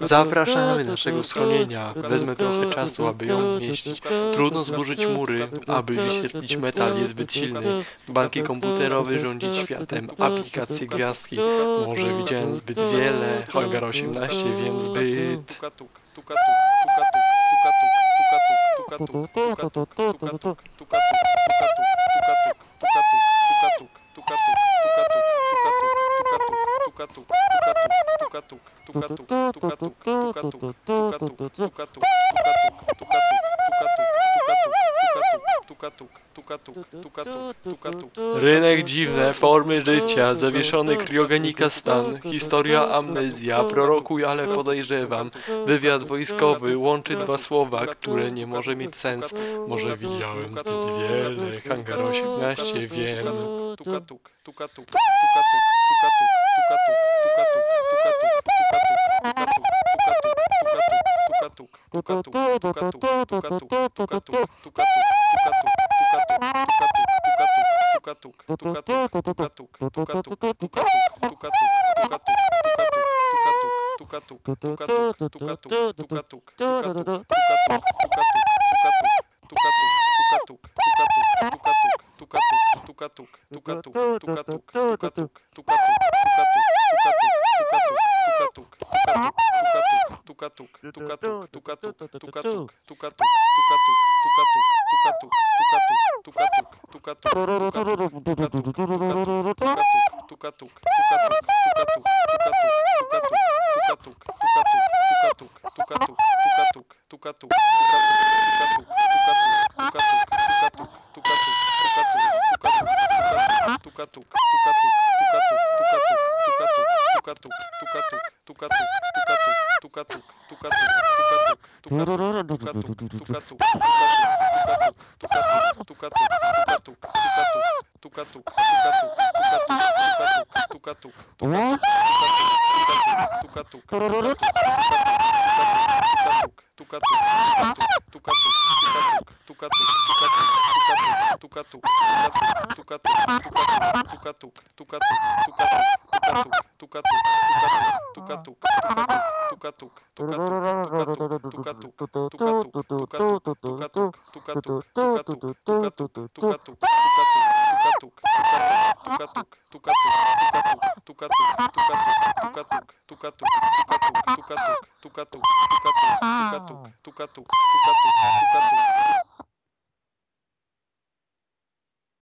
Zapraszamy naszego schronienia. Wezmę trochę czasu, aby ją umieścić. Trudno zburzyć mury, aby wyświetlić metal jest zbyt silny. Banki komputerowe rządzić światem, aplikacje gwiazdki. Może widziałem zbyt wiele. Hangar 18 wiem zbyt. Rynek dziwne, formy życia, zawieszony kriogenika stan, historia amnezja, prorokuj, ale podejrzewam, wywiad wojskowy, łączy dwa słowa, które nie może mieć sens, może widziałem zbyt wiele, Hangar 18 wiem.